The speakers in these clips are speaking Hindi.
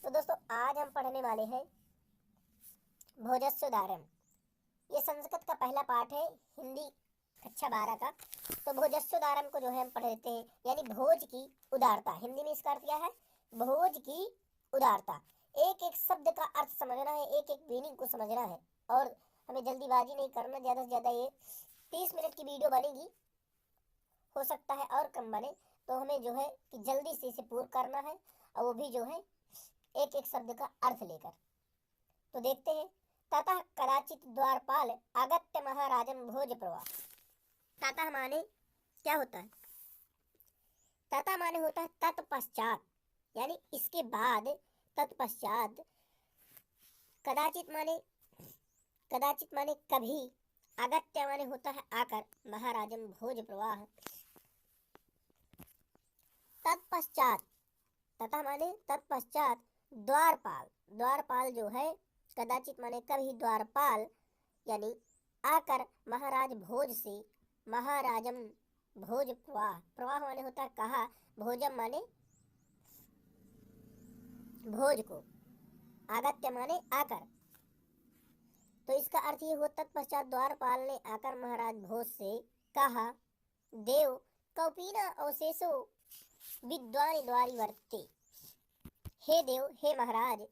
तो दोस्तों आज हम पढ़ने वाले हैं भोजस्योदाहरण। ये संस्कृत का पहला पाठ है हिंदी कक्षा 12 का। तो भोजस्योदाहरण को जो है हम पढ़ लेते हैं, यानी भोज की उदारता। हिंदी में इसका अर्थ क्या है? भोज की उदारता। एक एक शब्द का अर्थ समझना है, एक एक मीनिंग को समझना है और हमें जल्दीबाजी नहीं करना। ज़्यादा से ज़्यादा ये 30 मिनट की वीडियो बनेगी, हो सकता है और कम बने, तो हमें जो है कि जल्दी से इसे पूर्ण करना है और वो भी जो है एक एक शब्द का अर्थ लेकर। तो देखते हैं। ततः कदाचित द्वारपाल अगत्य महाराजन भोज प्रवाह। ततः माने क्या होता है? ततः माने होता है तत्पश्चात, यानी इसके बाद, तत्पश्चात। कदाचित माने कभी, अगत्य माने होता है आकर, महाराजन भोज प्रवाह। तत्पश्चात, तथा माने तत्पश्चात, द्वारपाल। द्वारपाल जो है कदाचित माने कभी, द्वारपाल यानी आकर महाराज भोज से, महाराजम भोज प्रवाह। प्रवाह माने होता है कहा, भोजम माने भोज को, आगत्य माने आकर। तो इसका अर्थ ये हुआ तत्पश्चात द्वारपाल ने आकर महाराज भोज से कहा, देव कौपीना अवशेषो विद्वान द्वारी वर्ते। हे देव, हे महाराज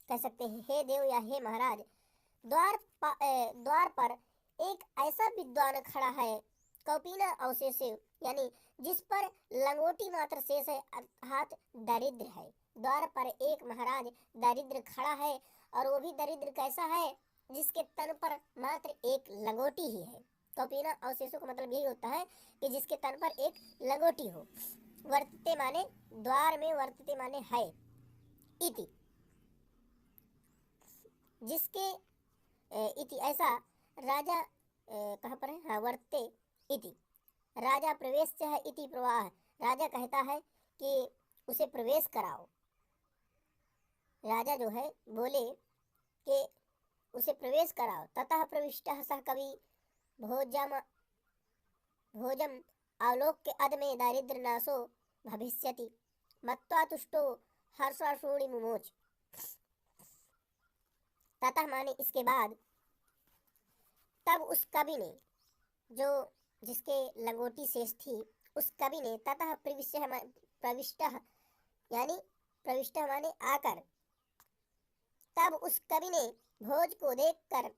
कह सकते हैं, हे देव या हे महाराज, द्वार पर एक ऐसा विद्वान खड़ा है, कौपीना अवशेष यानी जिस पर लंगोटी मात्र शेष है, अर्थात दरिद्र है। द्वार पर एक महाराज दरिद्र खड़ा है, और वो भी दरिद्र कैसा है? जिसके तन पर मात्र एक लंगोटी ही है। कौपीना अवशेषों का मतलब यही होता है कि जिसके तन पर एक लंगोटी हो। वर्तते माने द्वार में, वर्तते माने है, इति जिसके इति ऐसा राजा कहाँ पर है? हाँ, वर्ते इति राजा प्रवेश है, इति प्रवाह। राजा कहता है कि उसे प्रवेश कराओ। राजा जो है बोले कि उसे प्रवेश कराओ। ततः प्रविष्टः सह कवि भोजम आलोक्य अदमे दारिद्र्य नाशो भविष्यति मत्वा तुष्टो हर्षाशूणि मुमोच। ततः माने इसके बाद, तब उस कवि ने, जो जिसके लंगोटी शेष थी, उस कवि ने, ततः प्रविष्ट यानी प्रविष्ट माने आकर, तब उस कवि ने भोज को देखकर,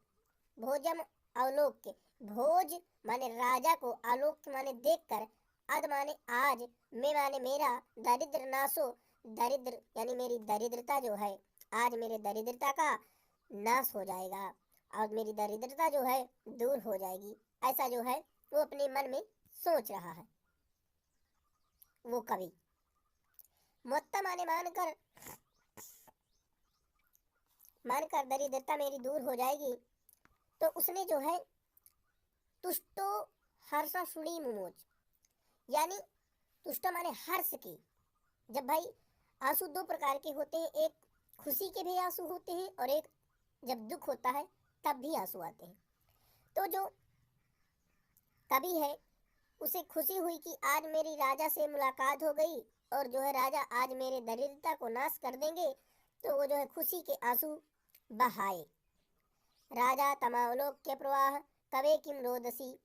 भोजम अवलोक्य, भोज माने राजा को, आलोक्य माने देखकर, अद माने आज, में माने मेरा, दरिद्र नाशो, दरिद्र यानी मेरी दरिद्रता जो है, आज मेरे दरिद्रता का नाश हो जाएगा और मेरी दरिद्रता जो है दूर हो जाएगी। ऐसा जो है वो अपने मन में सोच रहा है वो कवि। मोत्ता माने मानकर दरिद्रता मेरी दूर हो जाएगी, तो उसने जो है तुष्टो हर्षा सुनी मुमोच, यानी तुष्ट माने हर्ष की। जब भाई आंसू दो प्रकार के होते हैं, एक खुशी के भी आंसू होते हैं और एक जब दुख होता है तब भी आंसू आते हैं। तो जो कवि है उसे खुशी हुई कि आज मेरी राजा से मुलाकात हो गई और जो है राजा आज मेरे दरिद्रता को नाश कर देंगे, तो वो जो है खुशी के आंसू बहाए। राजा तमावलोक्य प्रवाह कवे किम रोदसी।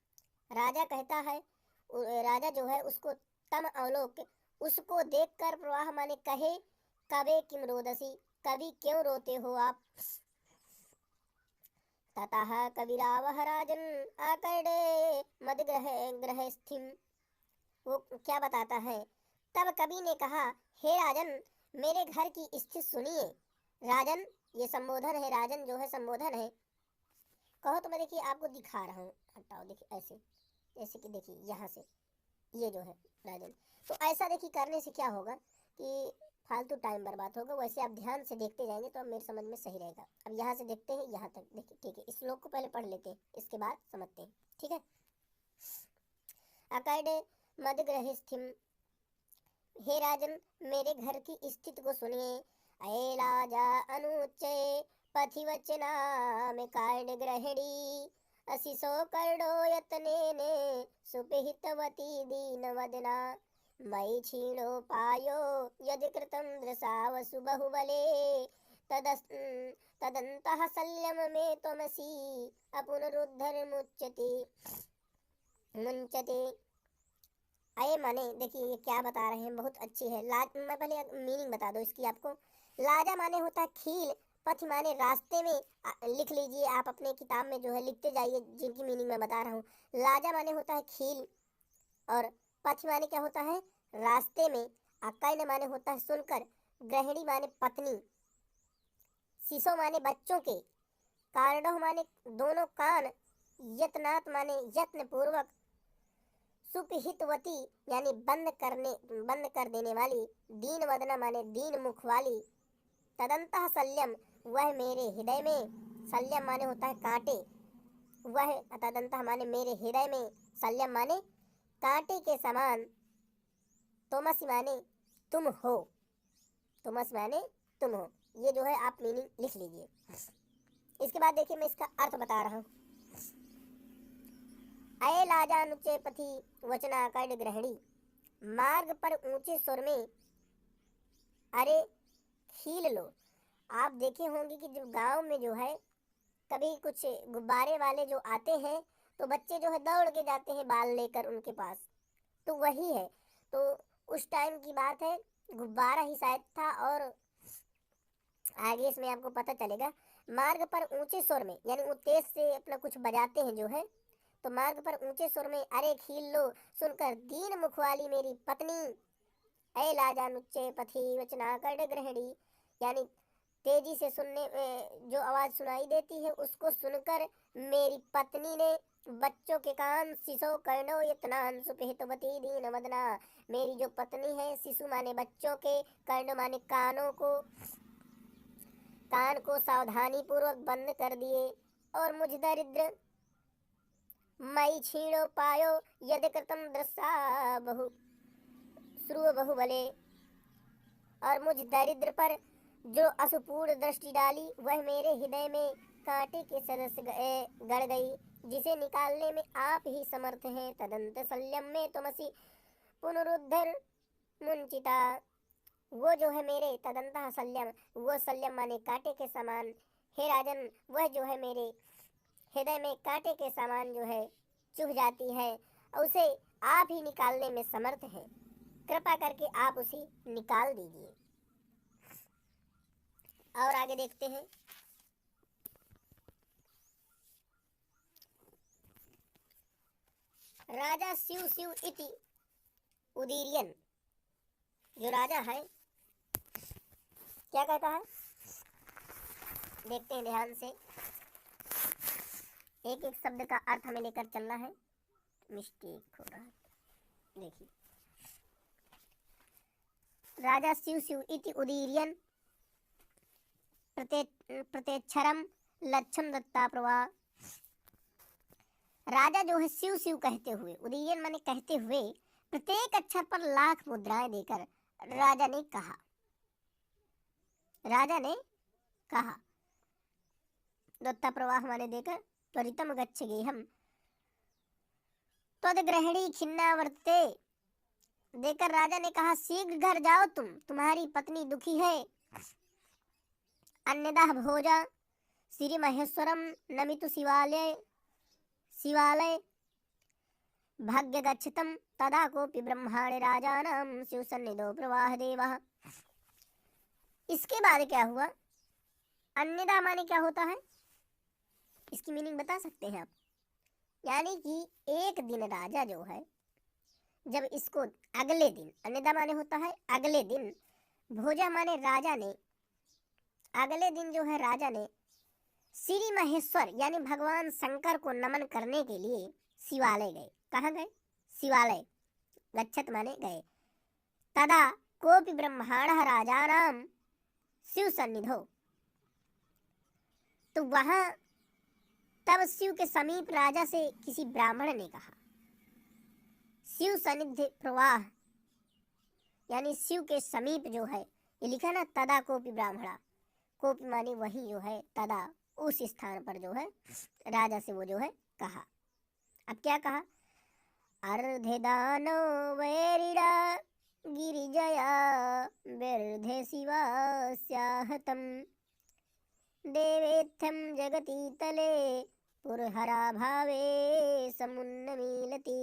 राजा कहता है, राजा जो है उसको तम अवलोक, उसको देखकर, प्रवाह माने कहे, कवे किम रोदसी, कवि क्यों रोते हो आप। ततः कविरावह राजन आकर्णे मदग्रह स्थिम। वो क्या बताता है? तब कवि ने कहा, हे राजन, मेरे घर की स्थिति सुनिए। राजन ये संबोधन है, राजन जो है संबोधन है। कहो तो मैं देखिए आपको दिखा रहा हूँ, हटाओ देखिए ऐसे, जैसे कि देखिए यहाँ से ये जो है राजन। तो ऐसा देखिए करने से क्या होगा कि फालतू टाइम बर्बाद होगा। वैसे आप ध्यान से देखते जाएंगे तो अब मेरे समझ में सही रहेगा। अब यहाँ से देखते हैं यहाँ तक, देखिए ठीक है। इस श्लोक को पहले पढ़ लेते हैं, इसके बाद समझते हैं, ठीक है। अकर्णे मदग्रह स्थिम, हे राजन मेरे घर की स्थिति को सुनिए। अये राजा अनुच्चय पथि वचना में कर्ण ग्रहणी, असिसो कर्णो यतने सुपिहितवती दीन वदना। मयि क्षीणोपायो यदि कृतं दृशावसु बहुबले तदन्तः शल्यम में त्वमसि अपुनरुद्धरमुच्यते मुंचते। अये माने देखिए ये क्या बता रहे हैं, बहुत अच्छी है। मैं पहले मीनिंग बता दो इसकी आपको। लाजा माने होता है खील, पथ माने रास्ते में। लिख लीजिए आप अपने किताब में जो है, लिखते जाइए जिनकी मीनिंग मैं बता रहा हूँ। लाजा माने होता है खील, और पथ माने क्या होता है, रास्ते में। अक्काइन माने होता है सुनकर, गृहिणी माने पत्नी, शिशो माने बच्चों के, कारणों माने दोनों कान, यत्नात् माने यत्न पूर्वक, सुपहितवती यानी बंद कर देने वाली, दीन वदना माने दीन मुख वाली, तदंतः शल्यम वह मेरे हृदय में, शल्यम माने होता है कांटे, वह तदंतः माने मेरे हृदय में, शल्यम माने कांटे के समान, तुमसि माने तुम हो, तुमस माने तुम हो। ये जो है आप मीनिंग लिख लीजिए। इसके बाद देखिए मैं इसका अर्थ बता रहा हूँ। अये लाजानुचे पथि वचनाकर्ण ग्रहणी, मार्ग पर ऊंचे सुर में अरे खील लो। आप देखे होंगे कि जब गांव में जो है कभी कुछ गुब्बारे वाले जो आते हैं तो बच्चे जो है दौड़ के जाते हैं बाल लेकर उनके पास, तो वही है। तो उस टाइम की बात है, गुब्बारा ही शायद था, और आगे इसमें आपको पता चलेगा। मार्ग पर ऊंचे सुर में यानी वो तेज से अपना कुछ बजाते हैं जो है, तो मार्ग पर ऊंचे सुर में अरे खील लो सुनकर दीन मुख वाली मेरी पत्नी, ऐ लाजानुच्चे पथि वचना कर ग्रहणी, यानी तेजी से सुनने जो आवाज सुनाई देती है उसको सुनकर मेरी पत्नी ने बच्चों के कान, शिशु कर्णो यत्नान सुपहितवती दीन वदना, मेरी जो पत्नी है, शिशु माने बच्चों के, कर्ण माने कानों को, कान को सावधानी पूर्वक बंद कर दिए, और मुझ दरिद्र मई छीणो पायो यदि कृतम दृश्या बहु श्रुव बहुबले, और मुझ दरिद्र पर जो अशुपूर्ण दृष्टि डाली वह मेरे हृदय में कांटे के सदस्य गड़ गई, जिसे निकालने में आप ही समर्थ हैं। तदंत शल्यम में तुमसी पुनरुद्धर मुंचिता, वो जो है मेरे तदंतः शल्यम, वो शल्यम माने कांटे के समान, हे राजन वह जो है मेरे हृदय में कांटे के समान जो है चुभ जाती है, उसे आप ही निकालने में समर्थ हैं, कृपा करके आप उसे निकाल दीजिए। और आगे देखते हैं। राजा शिव शिव इति उदीर्यन, जो राजा है क्या कहता है, देखते हैं ध्यान से। एक एक शब्द का अर्थ हमें लेकर चलना है, मिस्टेक हो रहा है। देखिए, राजा शिव शिव इति उदीर्यन प्रत्यक्षरम लक्षम दत्ता प्रवाह, राजा जो है शिव शिव कहते हुए, उदीयन माने कहते हुए, प्रत्येक अक्षर पर लाख मुद्राएं देकर राजा ने कहा, राजा ने कहा, दत्ता प्रवाह माने देकर, त्वरितम गच्छ गेहम त्वद्ग्रहिणी खिन्ना वर्तते, देकर राजा ने कहा शीघ्र घर जाओ, तुम्हारी पत्नी दुखी है। अन्यदा भोजा श्री महेश्वरम नमितु शिवालय भाग्य गच्छतम, तदा कोपि ब्रह्मांड राजानां शिव सन्निधो प्रवाह देवः। इसके बाद क्या हुआ, अन्यदा माने क्या होता है, इसकी मीनिंग बता सकते हैं आप। यानी कि एक दिन राजा जो है, जब इसको अगले दिन, अन्यदा माने होता है अगले दिन, भोजा माने राजा ने, अगले दिन जो है राजा ने श्री महेश्वर यानी भगवान शंकर को नमन करने के लिए शिवालय गए। कहाँ गए, शिवालय, गच्छत माने गए। तदा कोपि ब्रह्मांड राजानाम शिव सन्निधो, तो वहां तब शिव के समीप राजा से किसी ब्राह्मण ने कहा, शिव सन्निधि प्रवाह यानी शिव के समीप जो है, ये लिखा ना तदा कोपि ब्राह्मणा, कोपि माने वही जो है, तदा उस स्थान पर जो है राजा से वो जो है कहा। अब क्या कहा, अर्धे दानो वैरिड़ा गिरिजया बिर्धे शिवास्याहतं देवेत्थं जगति तले पुरहरा भावे समुन्नमीलति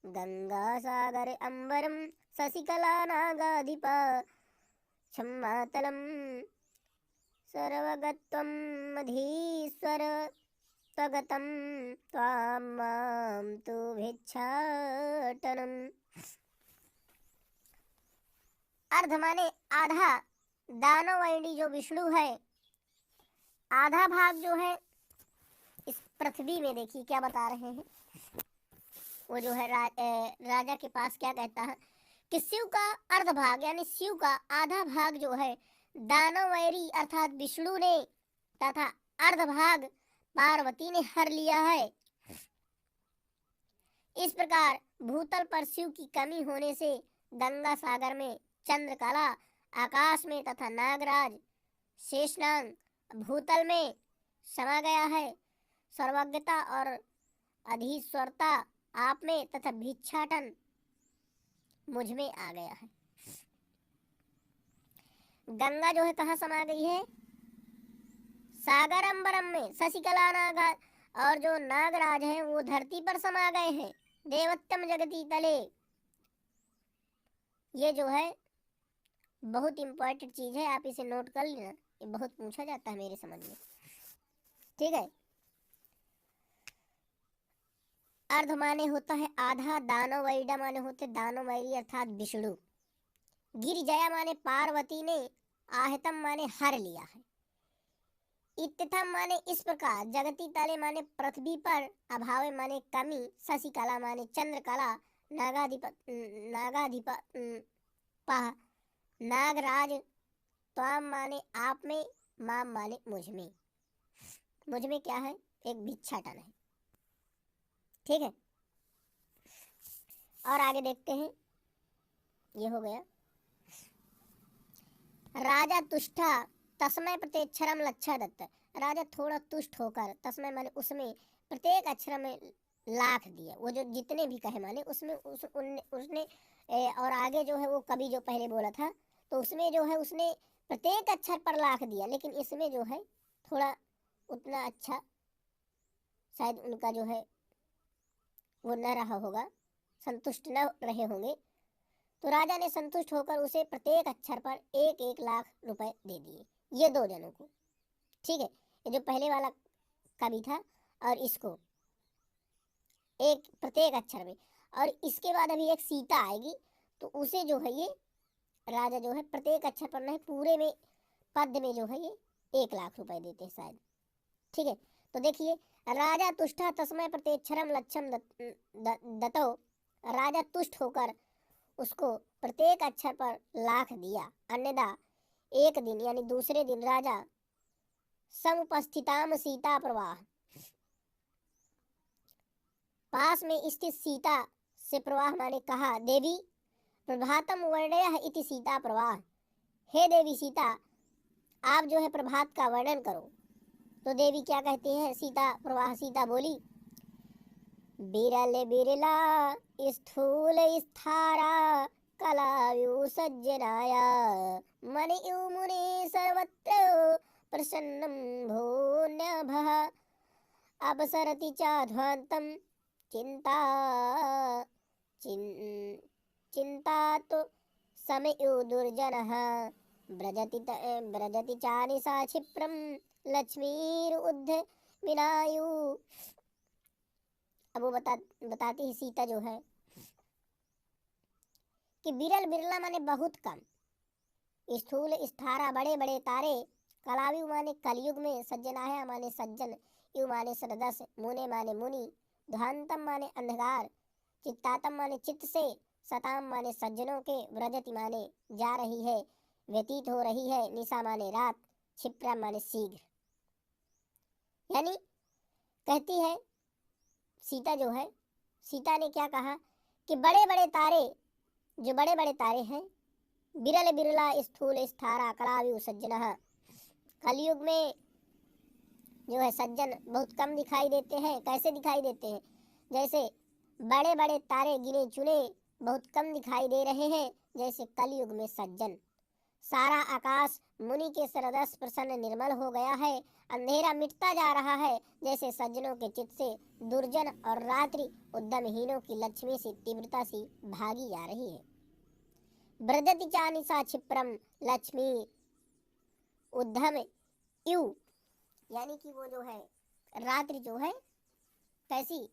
गंगासागर अंबरं शशिकला नागाधिपा क्षम्मातलं सर्वगत्वं मधीश्वर स्वगतं त्वां मां तु भिक्षाटनम्। अर्ध माने आधा, दानवैडी जो विष्णु है, आधा भाग जो है इस पृथ्वी में, देखिए क्या बता रहे हैं। वो जो है राजा के पास क्या कहता है कि शिव का अर्ध भाग यानी शिव का आधा भाग जो है दानवैरी अर्थात विष्णु ने तथा अर्ध भाग पार्वती ने हर लिया है। इस प्रकार भूतल पर शिव की कमी होने से गंगा सागर में चंद्रकला, आकाश में तथा नागराज शेषनाग भूतल में समा गया है। सर्वज्ञता और अधीश्वरता आप में तथा भिक्षाटन मुझ में आ गया है। गंगा जो है कहाँ समा गई है? सागर अंबरम में। शशिकला नागा और जो नागराज हैं वो धरती पर समा गए हैं। देवत्यम जगती तले, ये जो है बहुत इंपॉर्टेंट चीज है, आप इसे नोट कर लेना, ये बहुत पूछा जाता है मेरे समझ में, ठीक है। अर्ध माने होता है आधा, दानवैडा माने होते दानवैरी अर्थात विष्णु, गिरिजया माने पार्वती ने, आहतम माने हर लिया है, इत्यथम माने इस प्रकार, जगती तले माने पृथ्वी पर, अभावे माने कमी, शशिकला माने चंद्रकला, नागराज, त्वाम माने आप में, माम माने मुझ में। मुझ में क्या है? एक भिक्षाटन है, ठीक है। और आगे देखते हैं, ये हो गया। राजा तुष्टा तस्मय प्रत्यक्षरम लच्छा दत्त, राजा थोड़ा तुष्ट होकर, तस्मय माने उसमें, प्रत्येक अक्षर में लाख दिया, वो जो जितने भी कहे माने उसमें उसने और आगे जो है वो कभी जो पहले बोला था तो उसमें जो है उसने प्रत्येक अक्षर पर लाख दिया, लेकिन इसमें जो है थोड़ा उतना अच्छा शायद उनका जो है वो न रहा होगा, संतुष्ट न रहे होंगे, तो राजा ने संतुष्ट होकर उसे प्रत्येक अक्षर पर 1-1 लाख रुपए दे दिए, ये दो जनों को, ठीक है। ये जो पहले वाला कवि था और इसको एक प्रत्येक अक्षर में, और इसके बाद अभी एक सीता आएगी तो उसे जो है ये राजा जो है प्रत्येक अक्षर पर नहीं पूरे में पद में जो है ये 1 लाख रुपए देते हैं शायद, ठीक है। तो देखिए, राजा तुष्टा तस्मय प्रत्यक्षरम लक्षम दतो, राजा तुष्ट होकर उसको प्रत्येक अक्षर पर लाख दिया। अन्यथा एक दिन यानी दूसरे दिन राजा समुपस्थिताम सीता प्रवाह, पास में स्थित सीता से प्रवाह माने कहा, देवी प्रभातम वर्णय इति सीता प्रवाह, हे देवी सीता आप जो है प्रभात का वर्णन करो। तो देवी क्या कहती है? सीता प्रवाह, सीता बोली, बिरल बिरला स्थूल स्थारा कलायु सज्जनाया मणियु मुनि सर्वत्र प्रसन्नं भून्यभः अपसरति चाध्वान्तं चिंता तो समयो दुर्जनः ब्रजति चानिसा क्षिप्रं लक्ष्मीरुद्ध विनायु। अब वो बताती है सीता जो है कि बिरल बिरला माने बहुत कम, स्थूल स्थारा बड़े बड़े तारे, कलायु माने कलयुग में, सज्जनाया माने सज्जन, यु माने सदस्य, मुने माने मुनि, ध्वांतम माने अंधकार, चित्तातम माने चित्त से, सताम माने सज्जनों के, व्रजति माने जा रही है, व्यतीत हो रही है, निशा माने रात, क्षिप्रा माने शीघ्र। यानी कहती है सीता जो है, सीता ने क्या कहा कि बड़े बड़े तारे, जो बड़े बड़े तारे हैं, बिरल बिरला स्थूल स्थारा कलायु सज्जन, कलयुग में जो है सज्जन बहुत कम दिखाई देते हैं। कैसे दिखाई देते हैं? जैसे बड़े बड़े तारे गिने चुने बहुत कम दिखाई दे रहे हैं, जैसे कलयुग में सज्जन। सारा आकाश मुनि के सरदस प्रसन्न निर्मल हो गया है। अंधेरा मिटता जा रहा है जैसे सज्जनों के चित्त से दुर्जन, और रात्रि उद्यमहीनों की लक्ष्मी सी तीव्रता सी भागी जा रही है। ब्रजति चानिसा क्षिप्रम लक्ष्मी उद्यम यू, यानी कि वो जो है रात्रि जो है कैसी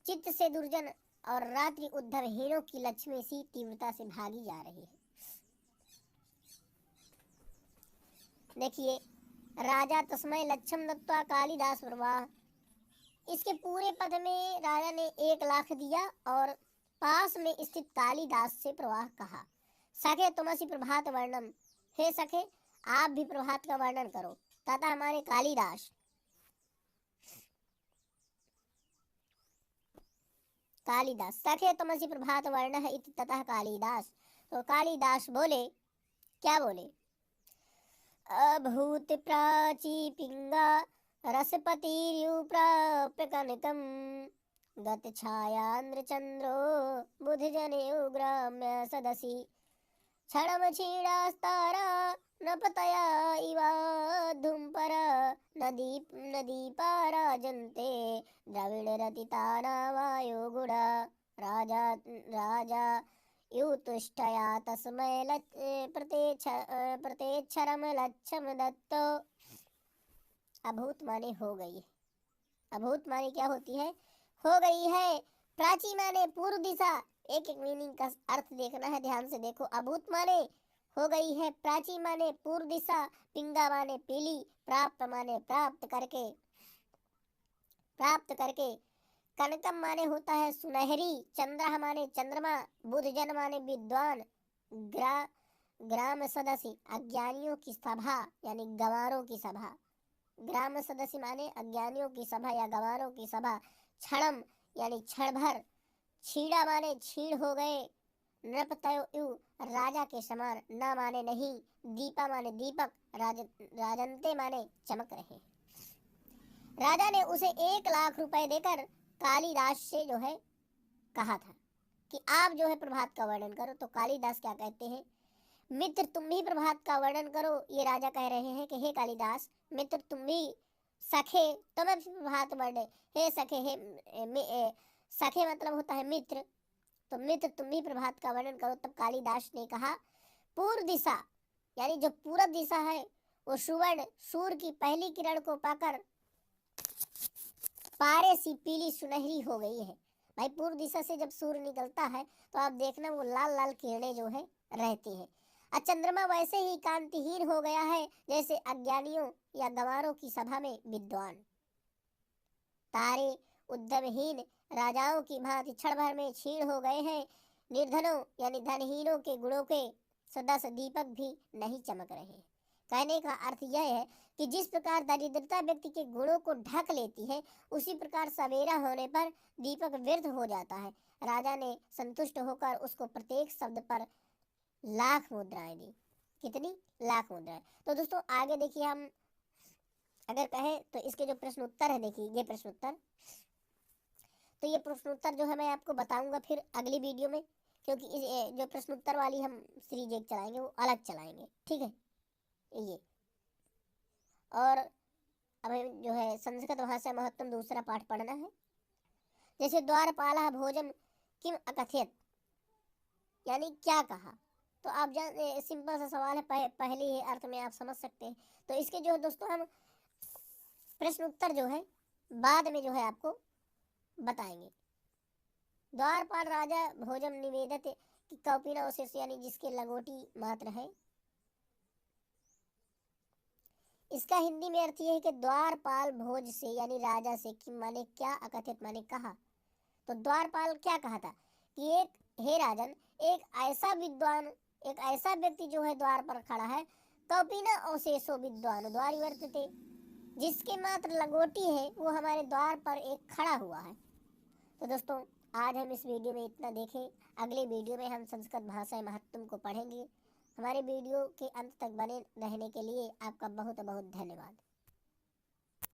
चित्त से दुर्जन और रात्रि उद्धवहीनों की लक्ष्मी सी तीव्रता से भागी जा रही है। देखिए, राजा तस्मय लक्ष्म दत्वा कालिदास प्रवाह, इसके पूरे पद में राजा ने 1 लाख दिया और पास में स्थित कालिदास से प्रवाह कहा। सखे तुमसी प्रभात वर्णम, हे सखे आप भी प्रभात का वर्णन करो। तथा हमारे कालिदास सखे तुमसी प्रभात वर्ण है इति ततः कालिदास। तो कालिदास बोले, क्या बोले? अभूत प्राची पिंगा रसपतिर्यु प्राप्य कनकम गत छायांद्र चंद्रो बुध जनेऊ ग्राम्य सदसी क्षणम क्षीणास्तारा नपतया इवा धूमपर नदीपा राजन्ते द्रविड़ रतिताना वायो गुड़ा राजा युतुष्टया तस्मै प्रतेक्षरम लक्ष्म दत्तो। अभूत माने हो गई है। अभूत माने क्या होती है? हो गई है। प्राची माने पूर्व दिशा। एक एक मीनिंग का अर्थ देखना है, ध्यान से देखो। अभूत माने हो गई है, प्राची माने पूर्व दिशा, पिंगा माने पीली, प्राप्त माने प्राप्त करके, कनकम माने होता है सुनहरी, चंद्र माने चंद्रमा, बुधजन माने विद्वान, ग्राम सदस्य अज्ञानियों की सभा यानी गंवारों की सभा। ग्राम सदस्य माने अज्ञानियों की सभा या गंवारों की सभा। क्षणम यानी क्षण भर, छीड़ा माने छीड़ हो गए, नृपतयु राजा के समान, न माने नहीं, दीपा माने दीपक, राजंते माने चमक रहे। राजा ने उसे 1 लाख रुपए देकर कालिदास से जो है कहा था कि आप जो है प्रभात का वर्णन करो। तो कालिदास क्या कहते हैं? मित्र तुम भी प्रभात का वर्णन करो। ये राजा कह रहे हैं कि हे कालिदास, मित्र तुम भी, सखे तुम्हें भी प्रभात वर्णन, हे सखे, हे सखे मतलब होता है मित्र, तो मित्र तुम भी प्रभात का वर्णन करो। तब कालिदास ने कहा, पूर्व दिशा यानी जो पूरब दिशा है वो सुवर्ण सूर्य की पहली किरण को पाकर पारे सी पीली सुनहरी हो गई है। भाई पूर्व दिशा से जब सूर्य निकलता है तो आप देखना वो लाल लाल किरणें जो है रहती हैं। और चंद्रमा वैसे ही कांतिहीन हो गया है जैसे अज्ञानियों या गंवारों की सभा में विद्वान। तारे उद्यमहीन राजाओं की भांति क्षण भर में क्षीण हो गए हैं। निर्धनों यानी धनहीनों के गुणों के सदस्य दीपक भी नहीं चमक रहे। कहने का अर्थ यह है कि जिस प्रकार दरिद्रता व्यक्ति के गुणों को ढक लेती है, उसी प्रकार सवेरा होने पर दीपक व्यर्थ हो जाता है। राजा ने संतुष्ट होकर उसको प्रत्येक शब्द पर 1,00,000 मुद्राएं दी। कितनी? 1,00,000 मुद्राएं। तो दोस्तों आगे देखिए, हम अगर कहें तो इसके जो प्रश्न उत्तर है, देखिए ये प्रश्न उत्तर, तो ये प्रश्न उत्तर जो है मैं आपको बताऊंगा फिर अगली वीडियो में, क्योंकि जो प्रश्न उत्तर वाली हम सीरीज एक चलाएंगे वो अलग चलाएंगे, ठीक है ये। और अब जो है संस्कृत भाषा महत्तम दूसरा पाठ पढ़ना है। जैसे द्वारपालः भोजन किम अकथयत, यानी क्या कहा। तो आप जान सिंपल सा सवाल है, पहले ही अर्थ में आप समझ सकते हैं। तो इसके जो है दोस्तों हम प्रश्न उत्तर जो है बाद में जो है आपको बताएंगे। द्वारपाल राजा भोजन निवेदित कि कौपीना अवशेष, यानी जिसके लंगोटी मात्र है। इसका हिंदी में अर्थ यह है कि द्वारपाल भोज से यानी राजा से, कि माने क्या, अकथित माने कहा। तो द्वारपाल क्या कहा था कि एक, हे राजन, एक ऐसा विद्वान, एक ऐसा व्यक्ति जो है द्वार पर खड़ा है, कौपीना अवशेषो विद्वान द्वार वर्तते, जिसके मात्र लंगोटी है वो हमारे द्वार पर एक खड़ा हुआ है। तो दोस्तों आज हम इस वीडियो में इतना देखें। अगले वीडियो में हम संस्कृत भाषा महत्तम को पढ़ेंगे। हमारे वीडियो के अंत तक बने रहने के लिए आपका बहुत बहुत धन्यवाद।